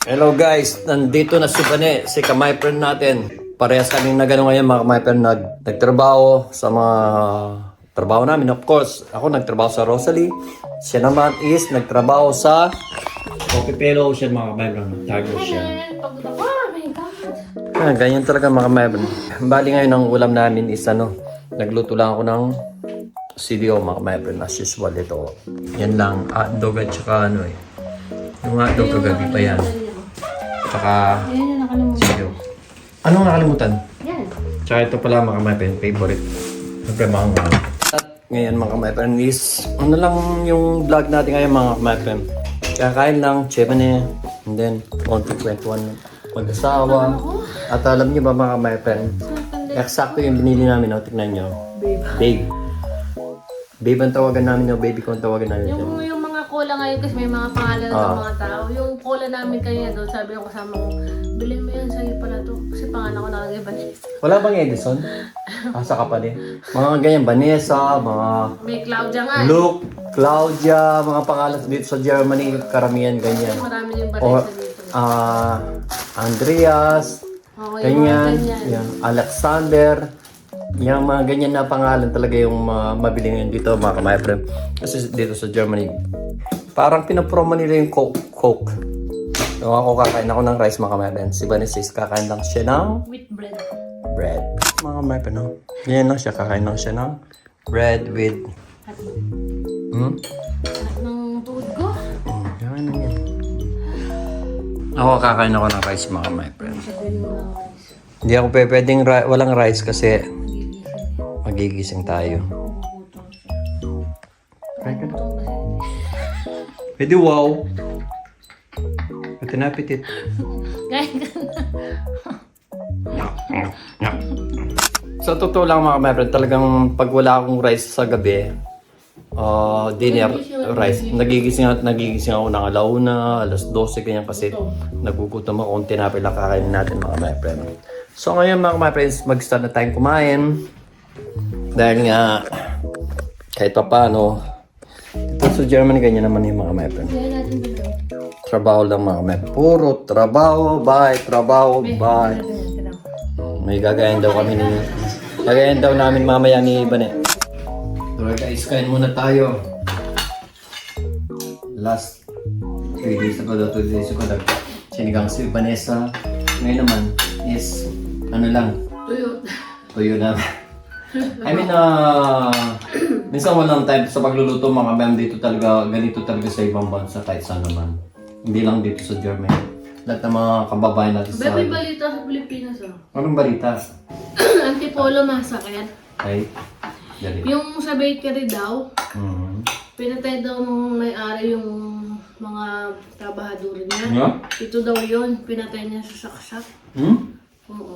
Hello guys, nandito na si Bane, si kamay friend natin. Parehas kaming nagano ngayon mga kamay friend, nagtrabaho sa mga trabaho namin. Of course, ako nagtrabaho sa Rosalie. Siya naman is nagtrabaho sa Copipelo Ocean mga kamay friend. Tago siya. Pagod ako. Oh my God. Ganyan talaga mga kamay friend. Bali ngayon ang ulam namin is nagluto lang ako ng CDO mga kamay friend. As usual ito. Yan lang, hotdog at saka yung hotdog kagabi pa yan. Saka Ayan yung nakalimutan. CDO. Anong nakalimutan? Yan. Tsaka ito pala mga kamay favorite. Siyempre mga kamay. At ngayon mga kamay is lang yung vlog natin ngayon mga kamay. Kakain lang, chebane, and then konti kwentuhan mag-asawa. At alam niyo ba mga kamay eksakto yung binili namin, tignan nyo. Babe. Babe ang tawagan namin, baby ko ang tawagan namin. Yung mga cola ngayon kasi may mga pangalan ng mga tao. Yung cola namin kanina doon, sabi ko kasama ko, bilhin mo yan sa'yo pala to. Kasi pangalan ko nakagay Vanessa. Wala bang Edison? Asa ka pa din. Mga ganyan, Vanessa, mga May Claudia nga. Luke, Claudia, mga pangalan dito sa Germany, karamihan ganyan. Marami yung O, Vanessa dito. Andreas, Okay, ganyan, mga ganyan. yan, Alexander, yung mga ganyan na pangalan talaga yung mabili ngayon dito mga kamay friend. Kasi dito sa Germany, parang pinapromo nila yung Coke. So ako kakain ako ng rice mga kamay friend. Si Vanessa kakain lang siya ng With bread. bread. Mga kamay friend, no? Ganyan lang siya, kakain lang siya ng bread with... At ng tuhod ko. Ganyan lang yan. Ako kakain ako ng rice mga kamay friend. Sabihin mo lang guys. Hindi ako pwedeng walang rice kasi magigising tayo. Pwede wow. Pwede na apetit. Guys, Sa totoo lang mga kamay, talagang pag wala akong rice sa gabi, dinner, rice, nagigising ako ng alauna, alas 12, ganyan kasi nagugutom ako kung tinapay lang kakainin natin mga kamay. So ngayon mga kamay, mag-start na tayong kumain. Dahil nga, kahit pa paano, ito sa Germany, ganyan naman yung mga kamay. kaya natin dito. Trabaho lang mga kamay. Puro trabaho, bye. May gagayan daw kami gagayan daw namin mamaya ni Bane. Alright guys, kain muna tayo. Last 3 days ago, 2 days ago, sinigang si Vanessa. Ngayon naman is, tuyo na. I mean, minsan walang time sa pagluluto mga ma'am, dito talaga, ganito talaga sa ibang bansa kahit saan naman. Hindi lang dito sa Germany. Lahat ng mga kababayan natin sa... May balita sa Pilipinas Anong balita? Antipolo massacre. Ay, dali. Yung sa bakery daw, Mhm. pinatay daw ng may-ari yung mga trabahador niya. Yeah? Ito daw yun, pinatay niya sa saksak. Oo.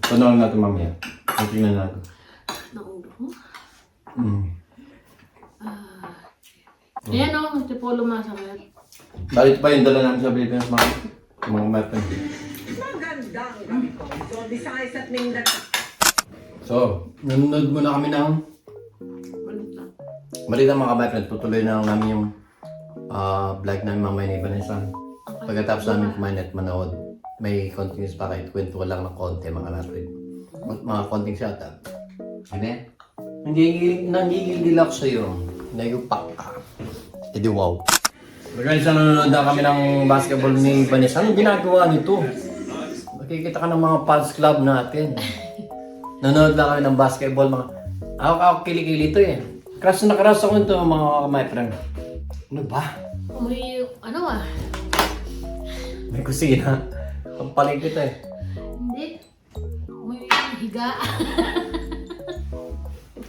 Panoorin natin mamaya. Tingnan natin. Naulo ko. Mm. Ayan o, Antipolo massacre. Balit pa yung dala namin sa Pilipinas mga matan. Magandang gabi po. So, Visayas at Mindanao. So, nanonood muna kami ng balita mga kabayan. Tutuloy na lang namin yung vlog namin mamaya ni Vanessa. Pagkatapos namin kumain at manood, may continuous pa kahit kwento lang ng konti mga kabayan. Mga konting shoutout. Ano? Nangigigil ako sa'yo. Nayupak ka. Edi wow. Guys, nanonood na kami ng basketball ni Vanessa. Anong ginagawa nito? Makikita ka ng mga fans club natin. Nanonood na kami ng basketball. Ako kilikili ito eh. Crush na crush ako ito mga my friend. Ano ba? May, May kusina. Ang palig ito eh. Hindi. May higa.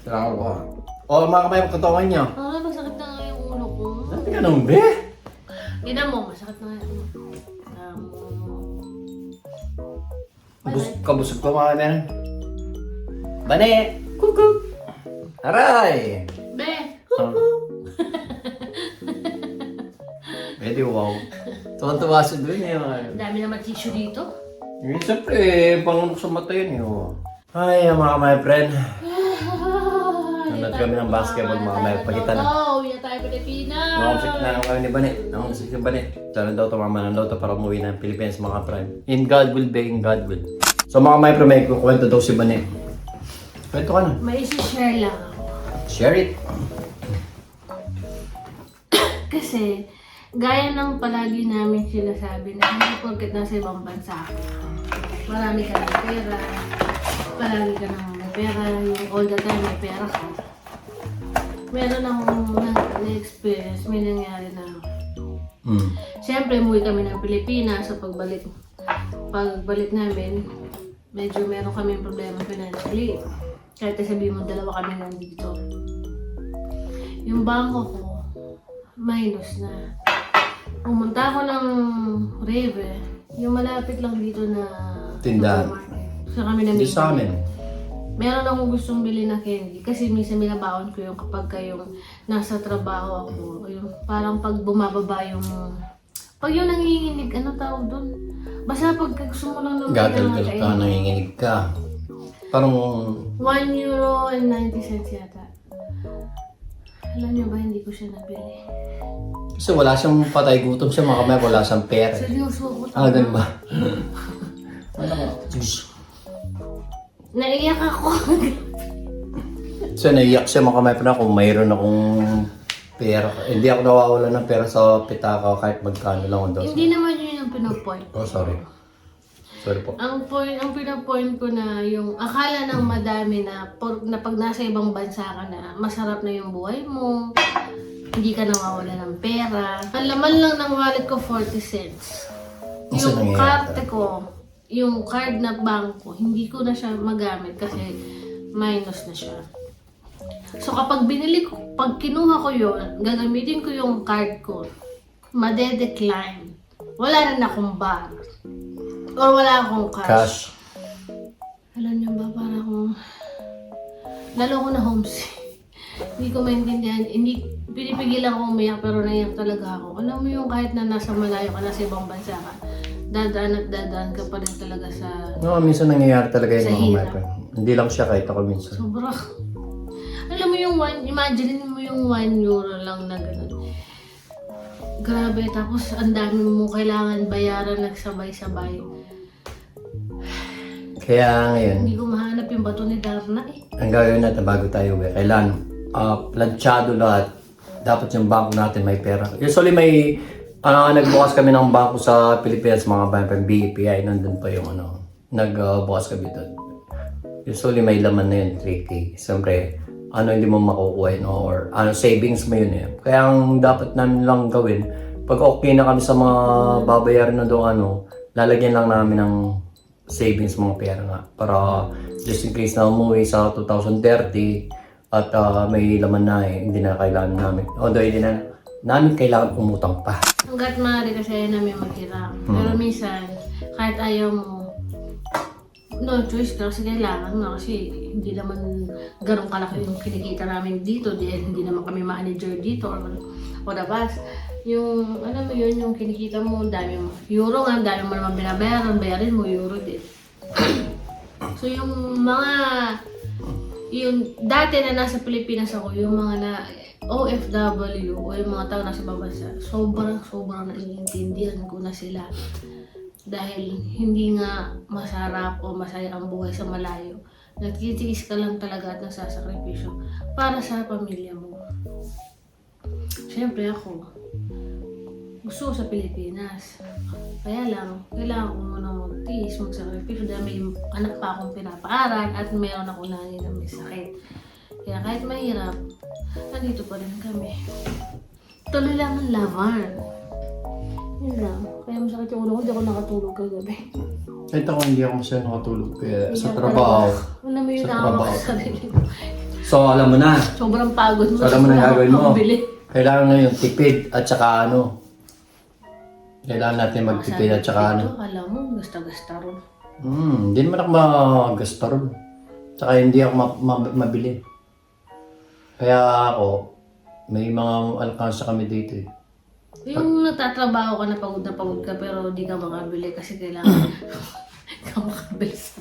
Tara ko. O mga kamay, katawan niyo. Masakit na nga yung ulo ko. Ano ka nung be? Tignan mo, masakit na nga yung ulo ko. Kabusog ko mga kamay. Bane! Kuku! Aray! Be! Pwede wow. Tuwan-tuwa siya doon eh. Ang dami naman tissue dito. Siyempre, pangunok sa mata yun eh. Ay, mga my friend. Nanonood kami ng basketball, mga may pagkita na. Uwi na tayo Pilipinas! Nangungusit na naman kami ni Bane. Nangungusit yung Bane. Sana daw ito, mama daw ito para umuwi ng Philippines, mga prime. In God will be, in God will. So mga may prime, kukwento daw si Bane. Kwento ka na. May isi-share lang ako. Share it. Kasi, gaya ng palagi namin sinasabi na hindi porket nasa ibang bansa ka, marami ka ng pera, palagi ka ng may pera, yung all the time may pera ka. Meron akong na-experience, may nangyari na. Siyempre, umuwi kami ng Pilipinas sa pagbalik namin, medyo meron kami problema financially. Kahit sabihin mo, dalawa kami nandito. Yung bangko ko, minus na. Pumunta ako ng River, yung malapit lang dito na Tindahan. supermarket. So kami na Hindi sa amin. Meron akong gustong bili na candy kasi minsan binabaon ko yung kapag kayong nasa trabaho ako. Yung parang pag bumababa yung... Pag yung nanginginig, ano tawag doon? Basta pag gusto mo lang naman Gagal ka, nanginginig ka. Parang... €1.90 yata. Alam niyo ba, hindi ko siya nabili. Kasi wala siyang patay gutom siya, mga kamay, wala siyang pera. Seryoso ko Ganun ba? Ano ka? Diyos. Naiyak ako. So naiyak siya, mga kamay, na kung mayroon akong pera. Hindi ako nawawala ng pera sa pitaka kahit magkano lang ang dos. Hindi naman yun yung pinopoint. Oh, sorry. Sorry po. Ang pinapoint ko na yung akala ng madami na pag nasa ibang bansa ka na, masarap na yung buhay mo, hindi ka nawawala ng pera. Ang laman lang ng wallet ko, 40 cents. Kasi Yung nangyayari karte ko, yung card na bangko, hindi ko na siya magamit kasi minus na siya. So kapag pag kinuha ko yun, gagamitin ko yung card ko, made-decline. Wala rin akong bar. Or wala akong Cash. Alam niyo ba, parang lalo ko na homesick. Hindi ko maintindihan. Hindi, pinipigilan ko umiyak pero naiyak talaga ako. Alam mo yung kahit na nasa malayo ka, nasa ibang bansa ka, dadaan at dadaan ka pa rin talaga sa No, minsan nangyayari talaga Sa yung mga hirap. micro. Hindi lang siya, kahit ako minsan. sobra. Alam mo yung imagine mo yung €1 lang na gano'n. Grabe, tapos ang dami mo kailangan bayaran nagsabay-sabay. Kaya ngayon, Hindi ko mahanap yung bato ni Darna eh. ang gagawin natin bago tayo uwi, kailan planchado lahat. Dapat yung bangko natin may pera. Usually may nagbukas kami ng bangko sa Pilipinas, mga bank, BPI, nandun pa yung nagbukas kami doon. Usually may laman na yun, 3K. Siyempre, hindi mo makukuha, no? Or savings mo yun eh. Kaya ang dapat namin lang gawin, pag okay na kami sa mga babayaran na doon, lalagyan lang namin ng savings mga pera nga. Para just in case na umuwi sa 2030 at may laman na hindi na kailangan namin. Although hindi na namin kailangan umutang pa. Hanggat maaari kasi ayaw namin maghirap. Pero minsan, kahit ayaw mo, no choice ka kasi kailangan mo kasi hindi naman ganun kalaki yung kinikita namin dito. Hindi naman kami manager dito o dabas. Yung, alam mo yun, yung kinikita mo, dami mo. Euro nga, dami mo naman binabayaran, bayarin mo, euro din. So yung mga, yung dati na nasa Pilipinas ako, yung mga na OFW o yung mga tao nasa babansa, sobrang naiintindihan ko na sila. Dahil hindi nga masarap o masaya ang buhay sa malayo. Nagtitiis ka lang talaga at nasasakripisyo para sa pamilya mo. Siyempre ako, gusto ko sa Pilipinas. Kaya lang, kailangan ko muna magtiis, magsakripisyo dahil may anak pa akong pinapaaral at mayroon ako nanay na may sakit. Kaya kahit mahirap, nandito pa rin kami. Tuloy lang ang laban. Yun lang. Kaya masakit yung ulo ko, hindi ako nakatulog kagabi. Kahit ako hindi ako masyadong nakatulog kaya Hindi sa ako trabaho. talaga- Alam mo yun, Sa nakakawa trabaho. sa sarili ko. So alam mo na, Sobrang pagod mo. So, alam mo na tapos wala gagawin kang mo. pambili. kailangan ngayon tipid at saka kailangan natin magtipid at saka Ito, alam mo, gasta-gasta ron. hindi naman ako magasta ron. Tsaka hindi ako mabili. Kaya ako, may mga alkansa kami dito eh. Yung nagtatrabaho ka na pagod ka pero di ka makabili kasi kailangan ka makabili sa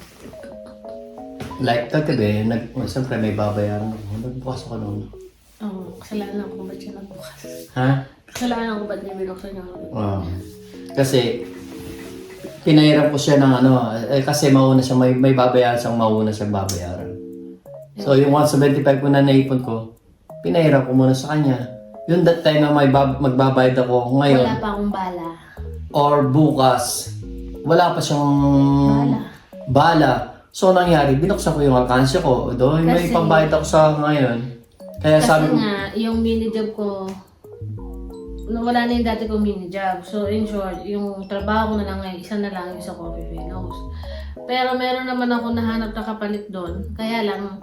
Like kagabi, siyempre may babayaran ako. Nagbukas ako noon. Oo, kasalanan ko ba't siya nagbukas? Ha? Kasalanan ko ba't niya binuksan niya? Kasi, pinahiram ko siya ng kasi mauna siya, may babayaran siyang mauna siyang babayaran. So, yung 175 ko na naipon ko, pinahiram ko muna sa kanya. Yung that time na magbabayad ako ngayon, Wala pa akong bala. or bukas, wala pa siyang bala. So, nangyari, binuksan ko yung alkansya ko. Doon, may Kasi- pambayad ako sa ngayon. Kaya Kasi sabi ko, nga, yung mini job ko, wala na yung dati kong mini job. So, in short, yung trabaho ko na lang ngayon, isa na lang yung sa Coffee Fellows. Pero meron naman ako nahanap na kapalit doon. Kaya lang,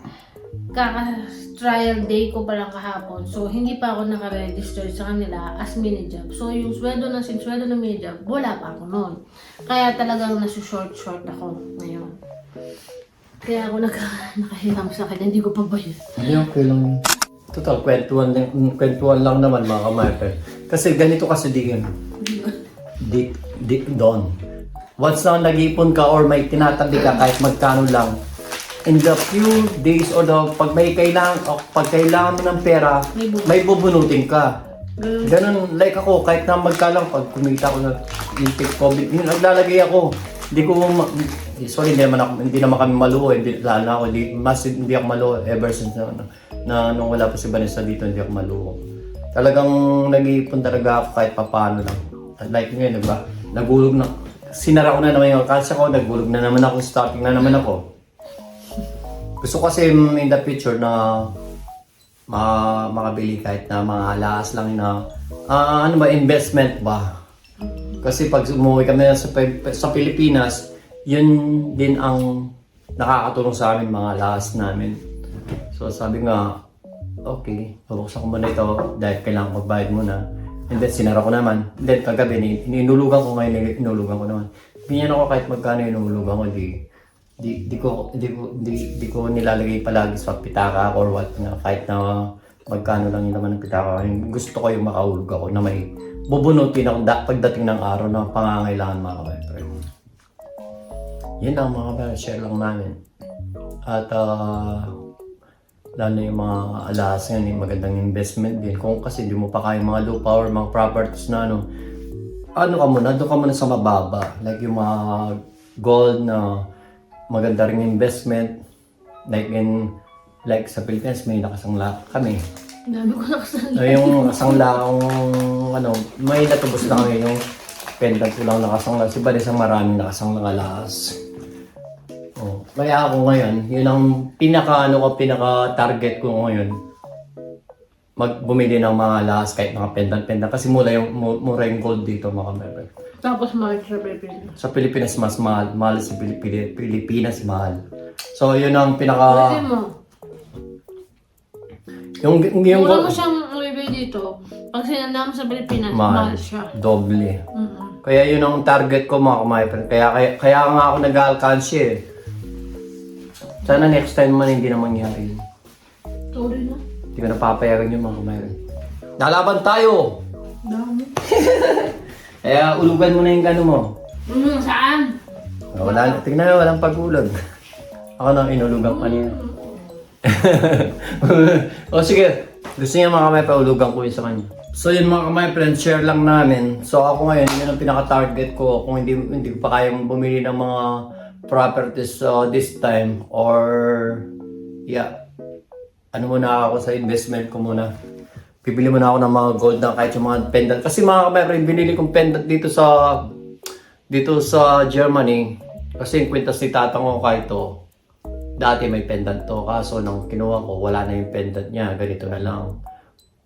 kaka-trial day ko pa lang kahapon. So, hindi pa ako naka-register sa kanila as mini job. So, yung sweldo ng mini job, wala pa ako noon. Kaya talagang nasa-short ako ngayon. Kaya ako nakahiram sa akin, hindi ko pa bayad. hindi okay lang yun. Total, kwentuhan lang naman mga kamarter. Kasi ganito kasi di yun. Doon. Once na nag-ipon ka or may tinatabi ka kahit magkano lang, in the few days or pag kailangan mo ng pera, may bubunutin ka. Ganun, like ako, kahit na magkalang, pag kumita ko na yung COVID, naglalagay ako. Sorry, hindi naman kami maluho. Hindi ako maluho ever since na nung wala pa si Vanessa dito, hindi ako maluho. Talagang nag-iipon talaga ako kahit papaano lang. Like ngayon, diba? Nagulog na. Sinara ko na naman yung akasya ko, nagulog na naman ako, stopping na naman ako. Gusto ko kasi in the future na makabili kahit na mga alas lang na investment ba? Kasi pag umuwi kami sa Pilipinas, yun din ang nakakatulong sa amin, mga alas namin. So sabi nga, okay, pabuksan ko muna ito dahil kailangan magbayad muna. And then sinara ko naman. And then kagabi, inulugan ko ngayon, inulugan ko naman. Ganyan ako kahit magkano inulugan ko, di ko nilalagay palagi sa pitaka or what na kahit na magkano lang yun naman ng pitaka. Gusto ko yung makaulog ako na may bubunutin ako pagdating ng araw na pangangailangan mga ka-friend. Yan ang mga share lang namin. At lalo yung mga alas yan, yung magandang investment din. Kung kasi di mo pa kaya mga lupa or mga properties na doon ka muna sa mababa. Like yung mga gold na maganda ring investment. Like sa Pilipinas, may nakasangla kami. Dami ko nakasangla. Yung nakasangla may natubos na kami yung pendant ko lang nakasangla. Si Vanessa maraming nakasangla alas. Kaya ako ngayon, yun ang pinaka-target ko ngayon. Bumili ng mga alas kahit mga pendant. Kasi mura yung gold dito mga kamerad. Tapos mahal sa Pilipinas. Sa Pilipinas mas mahal. Mahal sa Pilipinas mahal. So yun ang pinaka... Pwede mo. Yung Mura mo siyang ibigay dito. Pag sinanda mo sa Pilipinas, mahal siya. Doble. Kaya yun ang target ko mga kamerad. Kaya nga ako nag-alkansya eh. Sana next time man hindi na mangyari yun. Sorry na. Hindi ko napapayagan yung mga kamerad. Lalaban tayo! Dami. Kaya ulugan mo na yung gano mo. Saan? Wala, tingnan na, walang pag-ulag. Ako nang inulugan kanina. O sige, gusto niya mga kamay paulugan ko yun sa kanya. So yun mga kamay friends, share lang namin. So ako ngayon, yun ang pinaka-target ko. Kung hindi ko pa kayang bumili ng mga properties this time or muna ako sa investment ko muna. Bibili muna ako ng mga gold na kahit yung mga pendant. Kasi mga kamay, binili kong pendant dito sa Germany. Kasi yung kwintas ni tatang ko kahit to. Dati may pendant to. Kaso nang kinuha ko, wala na yung pendant niya. Ganito na lang.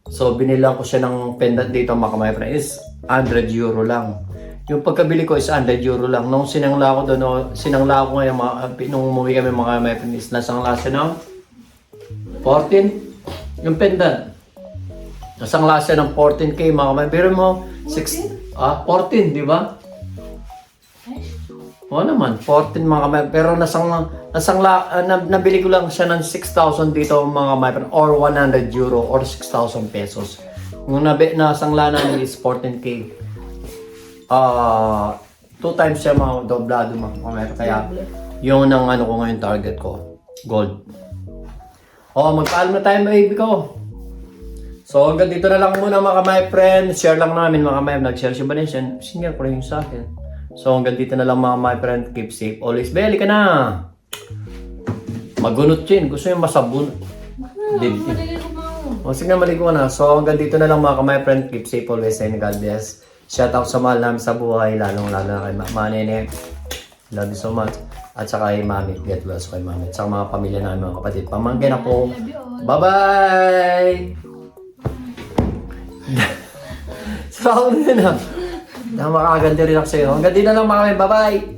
So binilang ko siya ng pendant dito mga kamay, is 100 euro lang. Yung pagkabili ko is 100 euro lang. Nung sinangla ko ngayon, nung umuwi kami mga kamay, is nasangla siya ng 14. Yung pendant. Nasangla siya ng 14k mga kamay. Pero mo, 14, di ba? Oo naman, 14 mga kamay. Pero nabili ko lang siya ng 6,000 dito mga kamay. Or 100 euro or 6,000 pesos. Yung nasangla namin is 14k. 2 times siya mga doblado mga kamay. Kaya yun ang ko ngayon target ko. Gold. Magpaalam na tayo mga baby ko. So hanggang dito na lang muna mga my friend. Share lang namin mga my nag-share si Vanessa. Senior ko rin yung sa akin. So hanggang dito na lang mga my friend. Keep safe. Always belly ka na. Magunot yun. Gusto yung masabun. Malagay ko mo. Sige na, maligo na. So hanggang dito na lang mga my friend. Keep safe always and God bless. Shout out sa mahal namin sa buhay. Lalong lalo na kay Mama Nene. Love you so much. At saka kay Mami. Get well sa kay Mami. At saka mga pamilya namin, mga kapatid. Pamangkin ako. Love you all. Bye-bye! So ako na. Makakaganti rin ako sa'yo. Hanggang dito lang mga kami. Bye-bye!